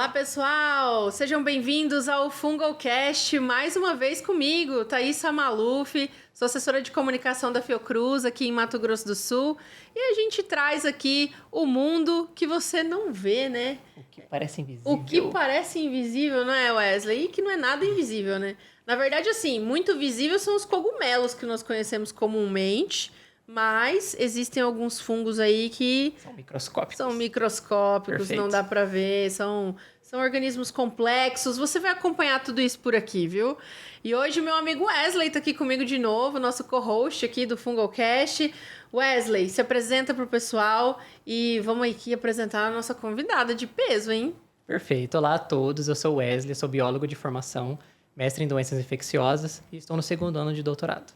Olá, pessoal! Sejam bem-vindos ao Fungalcast, mais uma vez comigo, Thaisa Maluf, sou assessora de comunicação da Fiocruz aqui em Mato Grosso do Sul, e a gente traz aqui o mundo que você não vê, né? O que parece invisível. O que parece invisível, não é, Wesley? E que não é nada invisível, né? Na verdade, assim, muito visível são os cogumelos que nós conhecemos comumente, mas existem alguns fungos aí que São microscópicos. Perfeito. Não dá pra ver, são organismos complexos. Você vai acompanhar tudo isso por aqui, viu? E hoje meu amigo Wesley tá aqui comigo de novo, nosso co-host aqui do Fungalcast. Wesley, se apresenta pro pessoal e vamos aqui apresentar a nossa convidada de peso, hein? Perfeito. Olá a todos, eu sou o Wesley, sou biólogo de formação, mestre em doenças infecciosas e estou no 2º ano de doutorado.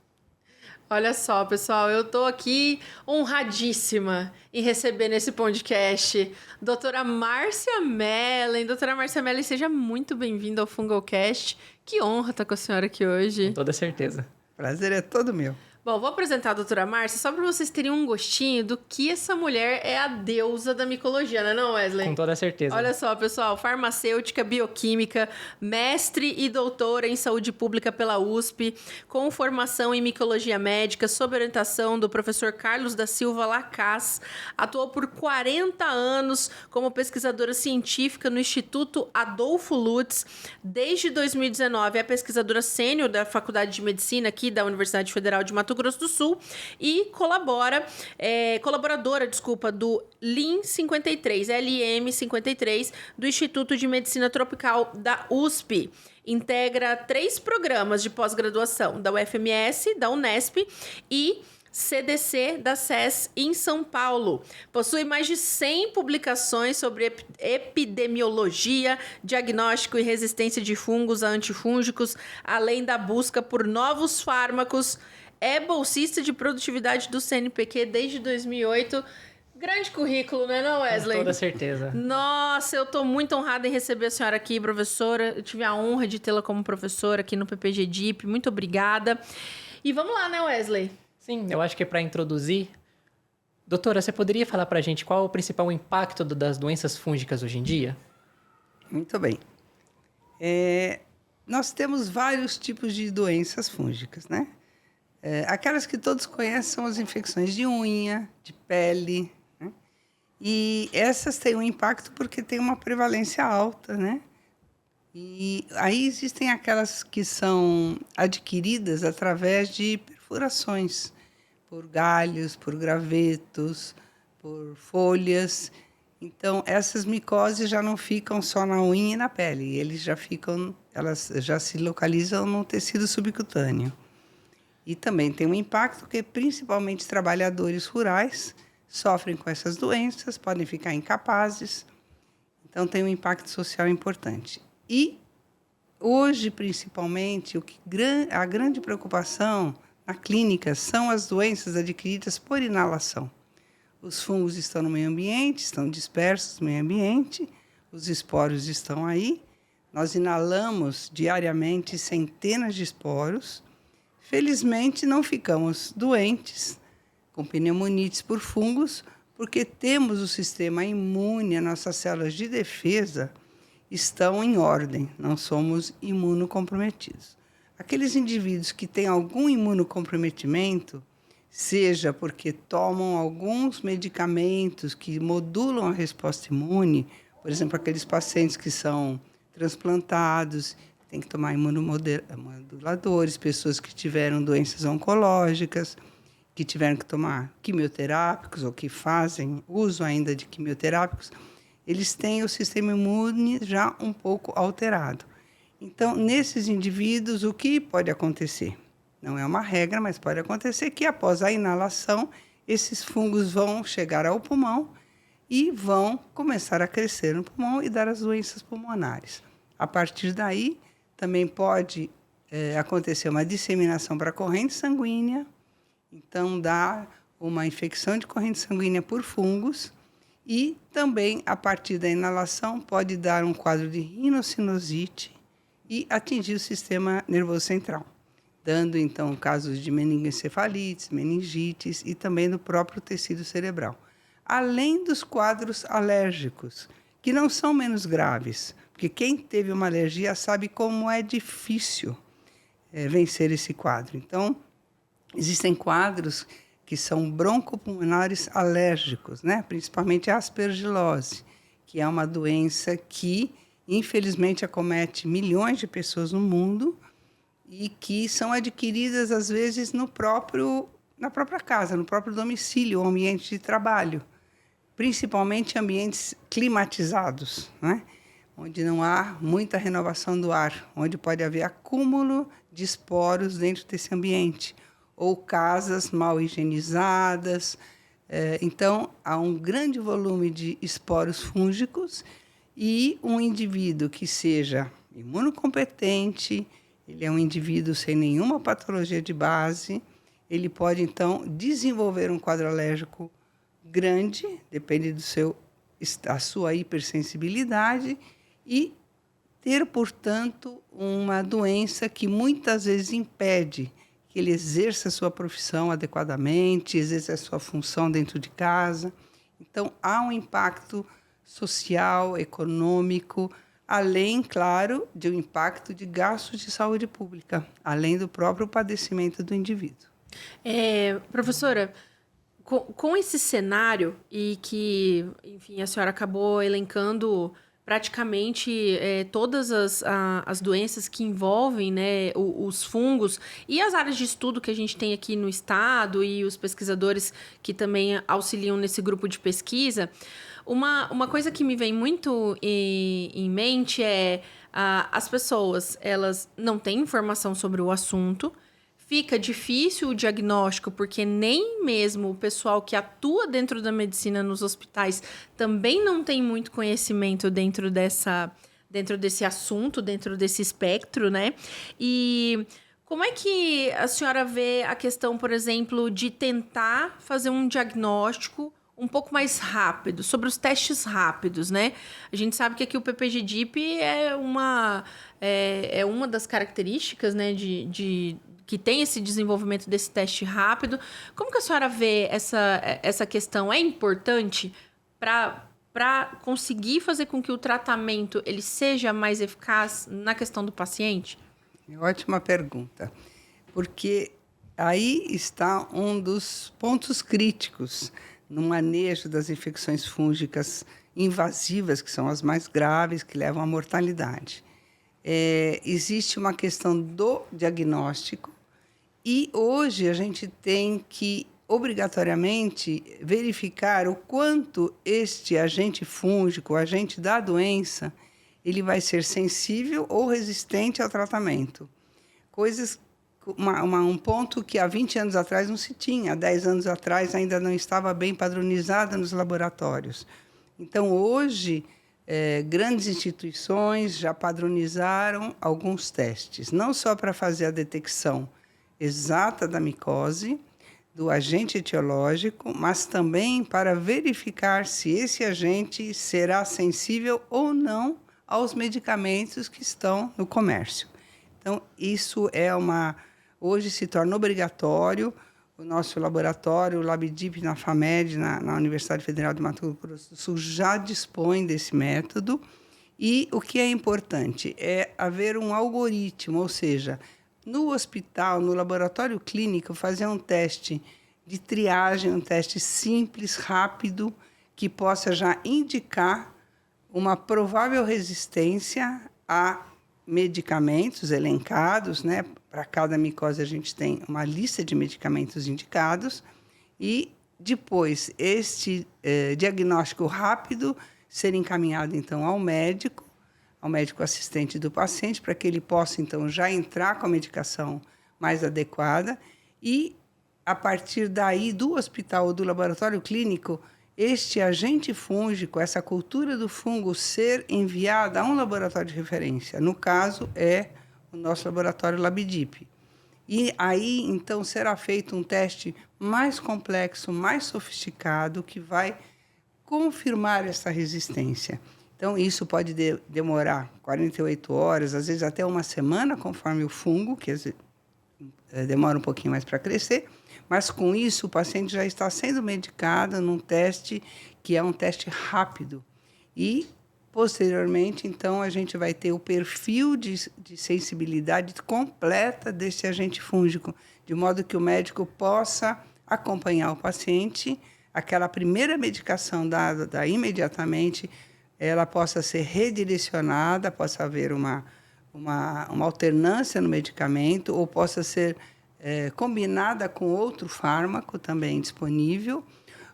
Olha só, pessoal, eu tô aqui honradíssima em receber nesse podcast doutora Márcia Mellen. Doutora Márcia Mellen, seja muito bem-vinda ao Fungalcast. Que honra estar com a senhora aqui hoje. Com toda certeza. Prazer é todo meu. Bom, vou apresentar a doutora Márcia só para vocês terem um gostinho do que essa mulher é a deusa da micologia, não é não, Wesley? Com toda certeza. Olha só, pessoal, farmacêutica, bioquímica, mestre e doutora em saúde pública pela USP, com formação em micologia médica, sob orientação do professor Carlos da Silva Lacaz, atuou por 40 anos como pesquisadora científica no Instituto Adolfo Lutz. Desde 2019 é pesquisadora sênior da Faculdade de Medicina aqui da Universidade Federal de Mato Grosso do Sul e colaboradora do LIM53, do Instituto de Medicina Tropical da USP. Integra 3 programas de pós-graduação da UFMS, da Unesp e CDC da SES em São Paulo. Possui mais de 100 publicações sobre epidemiologia, diagnóstico e resistência de fungos a antifúngicos, além da busca por novos fármacos. É bolsista de produtividade do CNPq desde 2008. Grande currículo, né, não, Wesley? Com toda certeza. Nossa, eu tô muito honrada em receber a senhora aqui, professora. Eu tive a honra de tê-la como professora aqui no PPG-DIP. Muito obrigada. E vamos lá, né, Wesley? Sim, eu acho que para introduzir... Doutora, você poderia falar para a gente qual é o principal impacto das doenças fúngicas hoje em dia? Muito bem. Nós temos vários tipos de doenças fúngicas, né? Aquelas que todos conhecem são as infecções de unha, de pele, né? E essas têm um impacto porque têm uma prevalência alta, né? E aí existem aquelas que são adquiridas através de perfurações, por galhos, por gravetos, por folhas. Então, essas micoses já não ficam só na unha e na pele, elas já se localizam no tecido subcutâneo. E também tem um impacto que principalmente trabalhadores rurais sofrem com essas doenças, podem ficar incapazes. Então, tem um impacto social importante. E hoje, principalmente, a grande preocupação na clínica são as doenças adquiridas por inalação. Os fungos estão no meio ambiente, estão dispersos no meio ambiente, os esporos estão aí. Nós inalamos diariamente centenas de esporos. Felizmente, não ficamos doentes com pneumonites por fungos, porque temos o sistema imune, as nossas células de defesa estão em ordem, não somos imunocomprometidos. Aqueles indivíduos que têm algum imunocomprometimento, seja porque tomam alguns medicamentos que modulam a resposta imune, por exemplo, aqueles pacientes que são transplantados, tem que tomar imunomoduladores, pessoas que tiveram doenças oncológicas, que tiveram que tomar quimioterápicos ou que fazem uso ainda de quimioterápicos, eles têm o sistema imune já um pouco alterado. Então, nesses indivíduos, o que pode acontecer? Não é uma regra, mas pode acontecer que após a inalação, esses fungos vão chegar ao pulmão e vão começar a crescer no pulmão e dar as doenças pulmonares. A partir daí, também pode acontecer uma disseminação para a corrente sanguínea, então dá uma infecção de corrente sanguínea por fungos e também, a partir da inalação, pode dar um quadro de rinocinusite e atingir o sistema nervoso central, dando, então, casos de meningoencefalites, meningites e também no próprio tecido cerebral. Além dos quadros alérgicos, que não são menos graves, porque quem teve uma alergia sabe como é difícil vencer esse quadro. Então, existem quadros que são broncopulmonares alérgicos, né? Principalmente a aspergilose, que é uma doença que, infelizmente, acomete milhões de pessoas no mundo e que são adquiridas, às vezes, na própria casa, no próprio domicílio, ou ambiente de trabalho, principalmente ambientes climatizados, né? Onde não há muita renovação do ar, onde pode haver acúmulo de esporos dentro desse ambiente, ou casas mal higienizadas. Então, há um grande volume de esporos fúngicos e um indivíduo que seja imunocompetente, ele é um indivíduo sem nenhuma patologia de base, ele pode, então, desenvolver um quadro alérgico grande, depende da sua hipersensibilidade, e ter, portanto, uma doença que muitas vezes impede que ele exerça a sua profissão adequadamente, exerça a sua função dentro de casa. Então, há um impacto social, econômico, além, claro, de um impacto de gastos de saúde pública, além do próprio padecimento do indivíduo. Professora, com esse cenário e que, enfim, a senhora acabou elencando praticamente todas as doenças que envolvem, né, os fungos e as áreas de estudo que a gente tem aqui no estado e os pesquisadores que também auxiliam nesse grupo de pesquisa, uma coisa que me vem muito em mente é as pessoas, elas não têm informação sobre o assunto. Fica difícil o diagnóstico, porque nem mesmo o pessoal que atua dentro da medicina nos hospitais também não tem muito conhecimento dentro desse assunto, dentro desse espectro, né? E como é que a senhora vê a questão, por exemplo, de tentar fazer um diagnóstico um pouco mais rápido, sobre os testes rápidos, né? A gente sabe que aqui o PPG-DIP é uma das características, né, que tem esse desenvolvimento desse teste rápido. Como que a senhora vê essa questão? É importante para conseguir fazer com que o tratamento ele seja mais eficaz na questão do paciente? Ótima pergunta, porque aí está um dos pontos críticos no manejo das infecções fúngicas invasivas, que são as mais graves, que levam à mortalidade. Existe uma questão do diagnóstico, e hoje a gente tem que, obrigatoriamente, verificar o quanto este agente fúngico, o agente da doença, ele vai ser sensível ou resistente ao tratamento. Um ponto que há 20 anos atrás não se tinha, há 10 anos atrás ainda não estava bem padronizada nos laboratórios. Então, hoje, grandes instituições já padronizaram alguns testes, não só para fazer a detecção exata da micose, do agente etiológico, mas também para verificar se esse agente será sensível ou não aos medicamentos que estão no comércio. Então, isso hoje se torna obrigatório. O nosso laboratório, o LabDIP, na FAMED, na Universidade Federal de Mato Grosso do Sul, já dispõe desse método. E o que é importante é haver um algoritmo, ou seja, no hospital, no laboratório clínico, fazer um teste de triagem, um teste simples, rápido, que possa já indicar uma provável resistência a medicamentos elencados, né? Para cada micose a gente tem uma lista de medicamentos indicados e depois este diagnóstico rápido ser encaminhado então ao médico assistente do paciente, para que ele possa então já entrar com a medicação mais adequada e a partir daí do hospital ou do laboratório clínico este agente fúngico, essa cultura do fungo ser enviada a um laboratório de referência. No caso, é o nosso laboratório LabDIP. E aí, então, será feito um teste mais complexo, mais sofisticado, que vai confirmar essa resistência. Então, isso pode demorar 48 horas, às vezes até uma semana, conforme o fungo, que demora um pouquinho mais para crescer. Mas, com isso, o paciente já está sendo medicado num teste que é um teste rápido. E posteriormente, então, a gente vai ter o perfil de sensibilidade completa desse agente fúngico, de modo que o médico possa acompanhar o paciente, aquela primeira medicação dada imediatamente, ela possa ser redirecionada, possa haver uma alternância no medicamento, ou possa ser combinada com outro fármaco também disponível,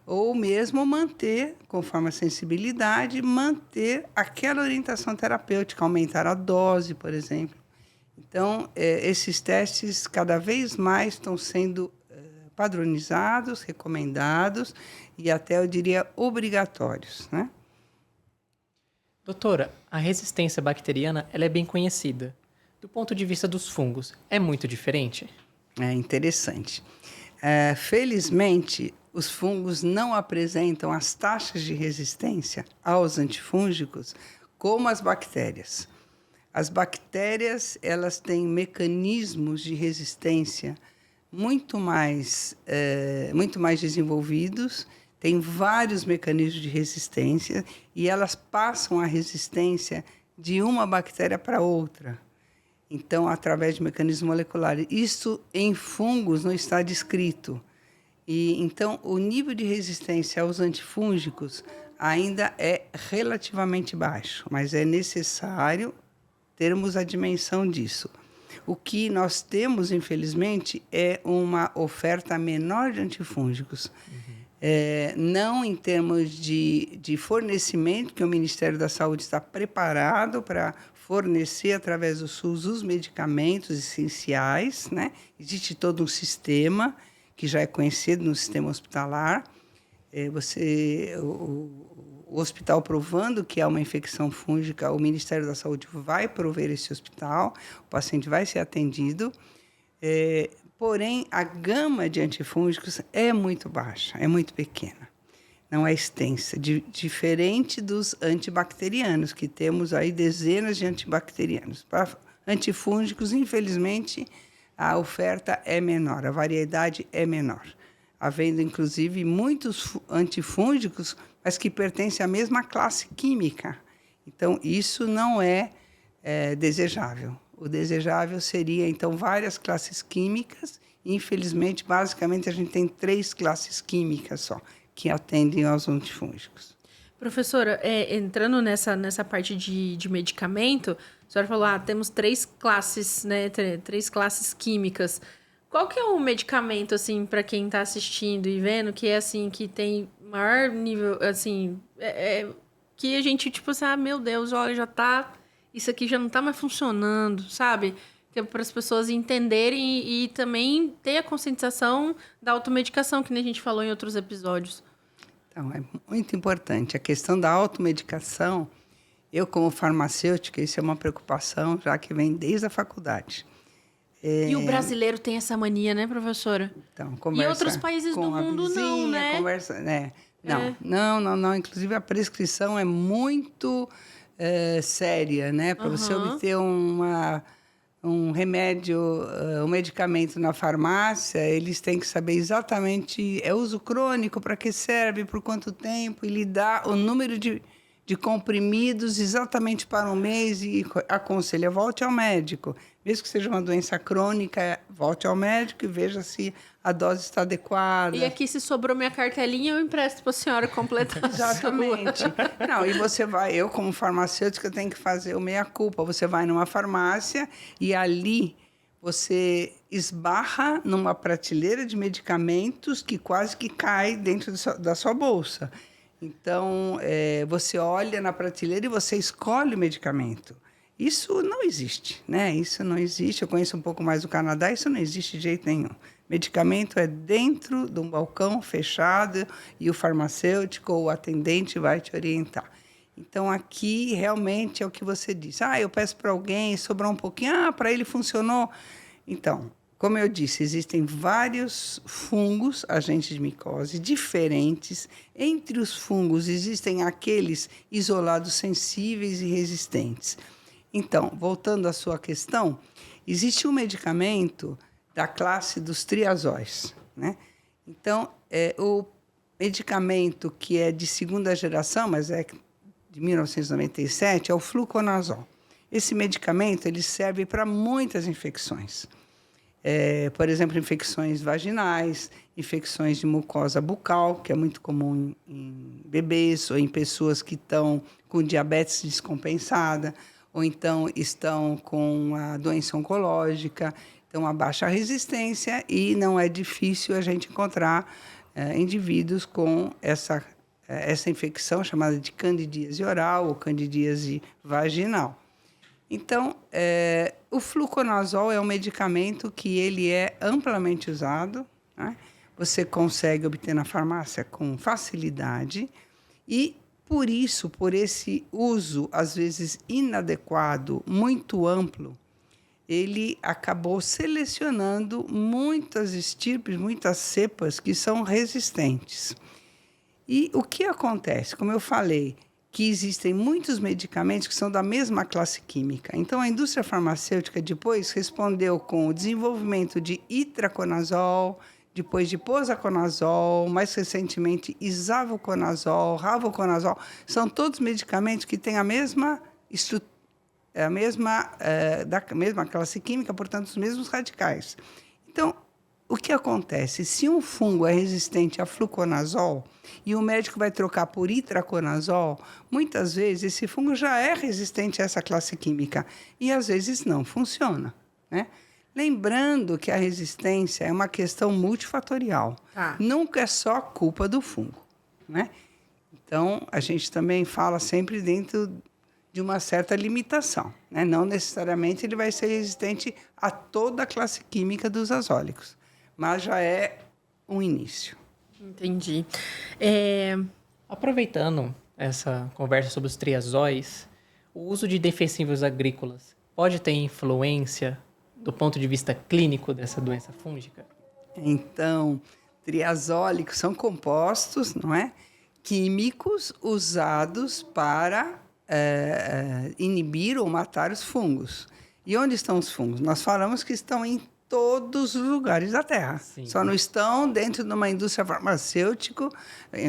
ou mesmo manter, conforme a sensibilidade, manter aquela orientação terapêutica, aumentar a dose, por exemplo. Então, esses testes cada vez mais estão sendo padronizados, recomendados e até, eu diria, obrigatórios, né? Doutora, a resistência bacteriana ela é bem conhecida. Do ponto de vista dos fungos, é muito diferente? É interessante. Felizmente, os fungos não apresentam as taxas de resistência aos antifúngicos como as bactérias. As bactérias, elas têm mecanismos de resistência muito mais desenvolvidos, têm vários mecanismos de resistência e elas passam a resistência de uma bactéria para outra. Então, através de mecanismos moleculares. Isso em fungos não está descrito. E, então, o nível de resistência aos antifúngicos ainda é relativamente baixo, mas é necessário termos a dimensão disso. O que nós temos, infelizmente, é uma oferta menor de antifúngicos. Não em termos de fornecimento, que o Ministério da Saúde está preparado para fornecer, através do SUS, os medicamentos essenciais, né? Existe todo um sistema que já é conhecido no sistema hospitalar. O hospital provando que há uma infecção fúngica, o Ministério da Saúde vai prover esse hospital, o paciente vai ser atendido. Porém, a gama de antifúngicos é muito baixa, é muito pequena, não é extensa, diferente dos antibacterianos, que temos aí dezenas de antibacterianos. Para antifúngicos, infelizmente, a oferta é menor, a variedade é menor, havendo, inclusive, muitos antifúngicos, mas que pertencem à mesma classe química. Então, isso não é desejável. O desejável seria, então, várias classes químicas. Infelizmente, basicamente, a gente tem 3 classes químicas só que atendem aos antifúngicos. Professora, entrando nessa parte de medicamento, a senhora falou, temos 3 classes, né, 3 classes químicas. Qual que é o medicamento, assim, para quem está assistindo e vendo, que é, assim, que tem maior nível, assim, que a gente, tipo assim, meu Deus, olha, já tá... Isso aqui já não está mais funcionando, sabe? Que é para as pessoas entenderem e também ter a conscientização da automedicação, que nem a gente falou em outros episódios. Então, é muito importante. A questão da automedicação, eu, como farmacêutica, isso é uma preocupação já que vem desde a faculdade. E o brasileiro tem essa mania, né, professora? Então, conversa e outros países do mundo vizinha, não, né? Conversa, Não. Inclusive, a prescrição é muito... séria, né? Para você obter um remédio, um medicamento na farmácia, eles têm que saber exatamente, uso crônico, para que serve, por quanto tempo, e lhe dá o número de comprimidos exatamente para um mês e aconselha, volte ao médico. Mesmo que seja uma doença crônica, volte ao médico e veja se a dose está adequada. E aqui, se sobrou minha cartelinha, eu empresto para a senhora completar. Exatamente. Não, e você vai, eu como farmacêutica tenho que fazer o meia-culpa. Você vai numa farmácia e ali você esbarra numa prateleira de medicamentos que quase que cai dentro da sua bolsa. Então, você olha na prateleira e você escolhe o medicamento. Isso não existe, né? Isso não existe. Eu conheço um pouco mais do Canadá, isso não existe de jeito nenhum. Medicamento é dentro de um balcão fechado e o farmacêutico ou o atendente vai te orientar. Então, aqui, realmente, é o que você disse. Eu peço para alguém, sobrou um pouquinho, para ele funcionou. Então, como eu disse, existem vários fungos, agentes de micose, diferentes. Entre os fungos, existem aqueles isolados sensíveis e resistentes. Então, voltando à sua questão, existe um medicamento da classe dos triazóis, né? Então, o medicamento que é de segunda geração, mas é de 1997 é o fluconazol. Esse medicamento ele serve para muitas infecções. Por exemplo, infecções vaginais, infecções de mucosa bucal, que é muito comum em bebês ou em pessoas que estão com diabetes descompensada, ou então estão com a doença oncológica, então a baixa resistência, e não é difícil a gente encontrar indivíduos com essa infecção chamada de candidíase oral ou candidíase vaginal. Então, o fluconazol é um medicamento que ele é amplamente usado, né? Você consegue obter na farmácia com facilidade e, por esse uso, às vezes inadequado, muito amplo, ele acabou selecionando muitas estirpes, muitas cepas que são resistentes. E o que acontece? Como eu falei, que existem muitos medicamentos que são da mesma classe química. Então, a indústria farmacêutica depois respondeu com o desenvolvimento de itraconazol, depois de posaconazol, mais recentemente isavuconazol, ravoconazol. São todos medicamentos que têm a mesma da mesma classe química, portanto, os mesmos radicais. Então, o que acontece? Se um fungo é resistente a fluconazol e o médico vai trocar por itraconazol, muitas vezes esse fungo já é resistente a essa classe química e às vezes não funciona, né? Lembrando que a resistência é uma questão multifatorial. Nunca é só culpa do fungo, né? Então, a gente também fala sempre dentro de uma certa limitação, né? Não necessariamente ele vai ser resistente a toda a classe química dos azólicos, mas já é um início. Entendi. Aproveitando essa conversa sobre os triazóis, o uso de defensivos agrícolas pode ter influência do ponto de vista clínico dessa doença fúngica? Então, triazólicos são compostos, não é? Químicos usados para inibir ou matar os fungos. E onde estão os fungos? Nós falamos que estão em todos os lugares da Terra. Sim. Só não estão dentro de uma indústria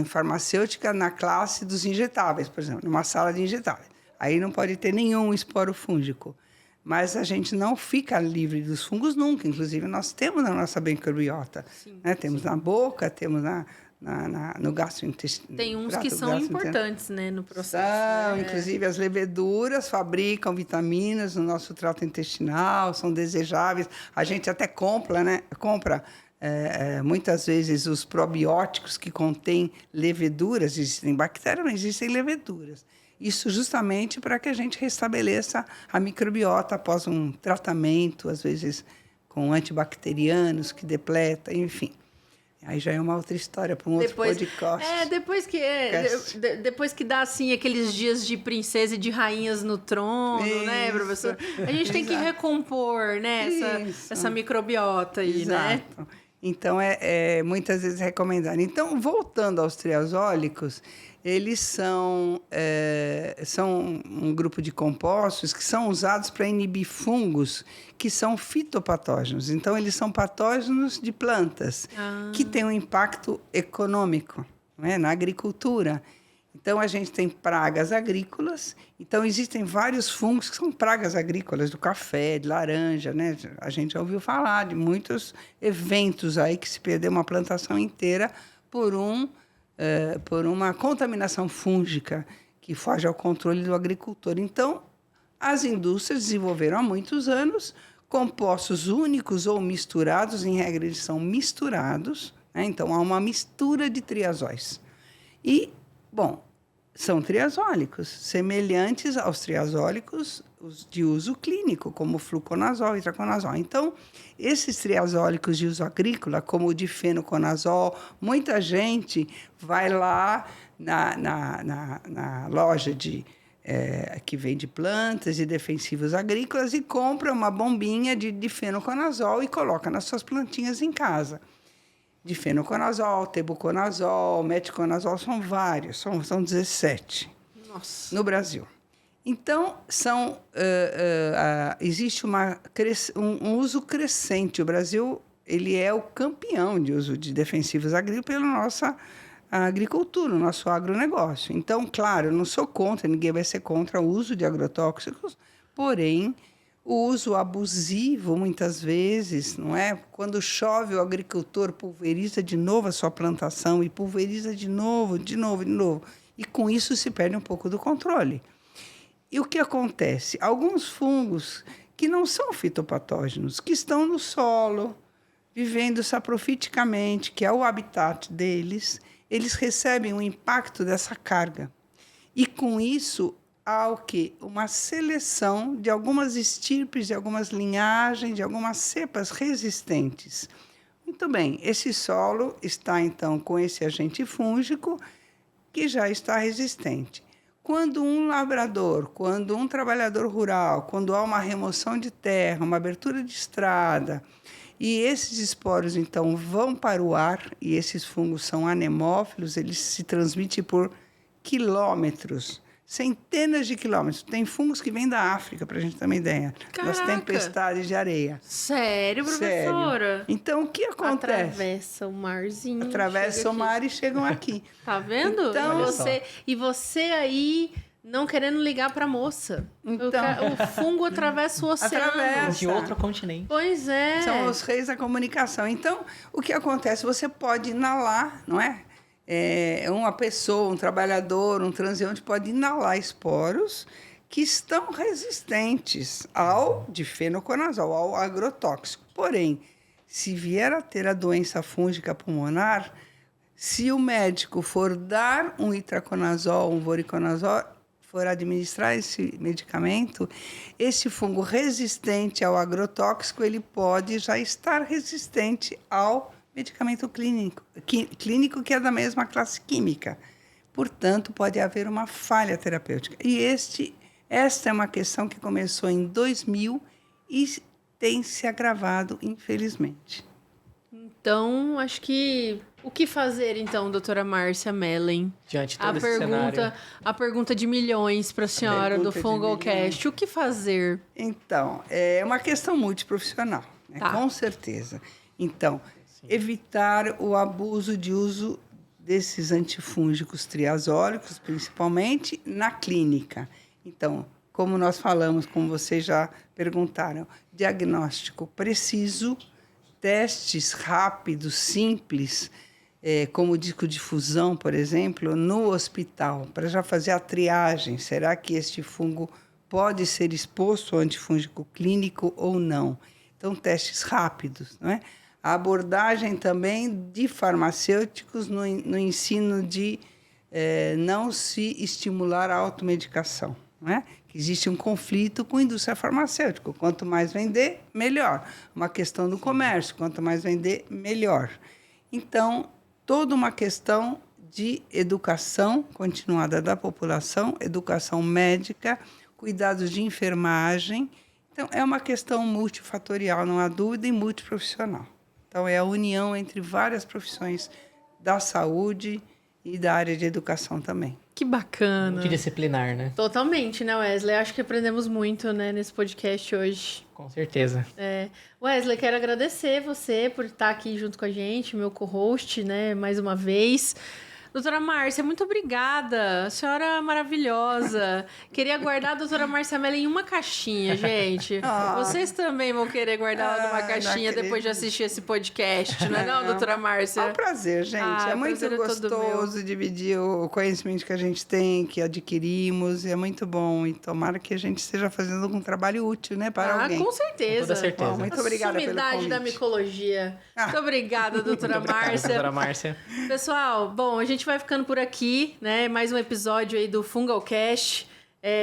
farmacêutica na classe dos injetáveis, por exemplo, numa sala de injetáveis. Aí não pode ter nenhum esporo fúngico. Mas a gente não fica livre dos fungos nunca. Inclusive, nós temos na nossa microbiota. Né? Temos na boca, temos no gastrointestino. Tem uns que são importantes, né, no processo. São, inclusive, as leveduras fabricam vitaminas no nosso trato intestinal, são desejáveis. A gente até compra, né? Muitas vezes os probióticos que contêm leveduras. Existem bactérias, mas existem leveduras. Isso justamente para que a gente restabeleça a microbiota após um tratamento, às vezes com antibacterianos que depleta, enfim. Aí já é uma outra história para um outro podcast. Depois que dá assim aqueles dias de princesa e de rainhas no trono, né, professor? A gente tem que recompor, né, essa microbiota aí, né? Então muitas vezes recomendado. Então, voltando aos triazólicos, eles são um grupo de compostos que são usados para inibir fungos que são fitopatógenos. Então, eles são patógenos de plantas que têm um impacto econômico, né, na agricultura. Então, a gente tem pragas agrícolas. Então, existem vários fungos que são pragas agrícolas, do café, de laranja, né? A gente já ouviu falar de muitos eventos aí que se perdeu uma plantação inteira por uma contaminação fúngica que foge ao controle do agricultor. Então, as indústrias desenvolveram há muitos anos compostos únicos ou misturados, em regra eles são misturados, né? Então, há uma mistura de triazóis. E, são triazólicos, semelhantes aos triazólicos de uso clínico, como fluconazol e itraconazol. Então, esses triazólicos de uso agrícola, como o difenoconazol, muita gente vai lá na loja que vende plantas e defensivos agrícolas e compra uma bombinha de difenoconazol e coloca nas suas plantinhas em casa. Difenoconazol, tebuconazol, meticonazol, são vários, são 17. Nossa. No Brasil. Então, existe um uso crescente. O Brasil ele é o campeão de uso de defensivos agrícolas pela nossa a agricultura, o nosso agronegócio. Então, claro, eu não sou contra, ninguém vai ser contra o uso de agrotóxicos, porém, o uso abusivo, muitas vezes, não é? Quando chove, o agricultor pulveriza de novo a sua plantação e pulveriza de novo. E com isso se perde um pouco do controle. E o que acontece? Alguns fungos que não são fitopatógenos, que estão no solo, vivendo saprofiticamente, que é o habitat deles, eles recebem o impacto dessa carga. E com isso, há o quê? Uma seleção de algumas estirpes, de algumas linhagens, de algumas cepas resistentes. Muito bem, esse solo está, então, com esse agente fúngico que já está resistente. Quando um lavrador, quando um trabalhador rural, quando há uma remoção de terra, uma abertura de estrada, e esses esporos, então, vão para o ar, e esses fungos são anemófilos, eles se transmitem por quilômetros, centenas de quilômetros. Tem fungos que vêm da África, para a gente ter uma ideia, das tempestades de areia. Sério, professora? Sério. Então, o que acontece? Atravessa o marzinho. Atravessa o mar e chegam aqui. Tá vendo? Então, E você aí não querendo ligar para a moça. Então, o fungo atravessa o oceano. Atravessa. De outro continente. Pois é. São os reis da comunicação. Então, o que acontece? Você pode inalar, não é? Uma pessoa, um trabalhador, um transeunte pode inalar esporos que estão resistentes ao difenoconazol, ao agrotóxico. Porém, se vier a ter a doença fúngica pulmonar, se o médico for dar um itraconazol, um voriconazol, for administrar esse medicamento, esse fungo resistente ao agrotóxico, ele pode já estar resistente ao medicamento clínico, que é da mesma classe química. Portanto, pode haver uma falha terapêutica. E esta é uma questão que começou em 2000 e tem se agravado, infelizmente. Então, acho que... O que fazer, então, doutora Márcia Mellen? Diante de todo esse cenário. A pergunta de milhões para a senhora do Fungalcast. O que fazer? Então, é uma questão multiprofissional, né? Tá. Com certeza. Então, evitar o abuso de uso desses antifúngicos triazólicos, principalmente na clínica. Então, como nós falamos, como vocês já perguntaram, diagnóstico preciso, testes rápidos, simples, como discodifusão, por exemplo, no hospital, para já fazer a triagem. Será que este fungo pode ser exposto ao antifúngico clínico ou não? Então, testes rápidos, não é? A abordagem também de farmacêuticos no ensino de não se estimular a automedicação, não é? Que existe um conflito com a indústria farmacêutica. Quanto mais vender, melhor. Uma questão do comércio, quanto mais vender, melhor. Então, toda uma questão de educação continuada da população, educação médica, cuidados de enfermagem. Então, é uma questão multifatorial, não há dúvida, e multiprofissional. Então, é a união entre várias profissões da saúde e da área de educação também. Que bacana. Multidisciplinar, né? Totalmente, né, Wesley? Acho que aprendemos muito, né, nesse podcast hoje. Com certeza. Wesley, quero agradecer você por estar aqui junto com a gente, meu co-host, né, mais uma vez. Doutora Márcia, muito obrigada. A senhora maravilhosa. Queria guardar a doutora Márcia Mellen em uma caixinha, gente. Vocês também vão querer guardar ela numa caixinha depois de assistir esse podcast, não é não, doutora Márcia? É um prazer, gente. É muito gostoso dividir o conhecimento que a gente tem, que adquirimos. É muito bom. E tomara que a gente esteja fazendo um trabalho útil, né, para alguém. Com certeza. Com toda certeza. Bom, muito obrigada pelo convite. Da micologia. Muito obrigada, doutora Márcia. Doutora Márcia. Pessoal, bom, a gente vai ficando por aqui, né? Mais um episódio aí do Fungalcast.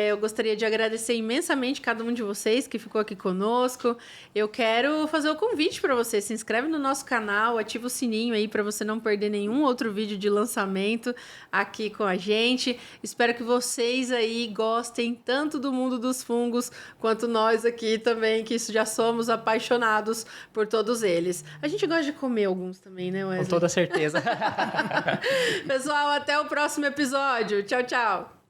Eu gostaria de agradecer imensamente cada um de vocês que ficou aqui conosco. Eu quero fazer o convite para você. Se inscreve no nosso canal, ativa o sininho aí para você não perder nenhum outro vídeo de lançamento aqui com a gente. Espero que vocês aí gostem tanto do mundo dos fungos quanto nós aqui também, que já somos apaixonados por todos eles. A gente gosta de comer alguns também, né, Wesley? Com toda certeza. Pessoal, até o próximo episódio. Tchau, tchau.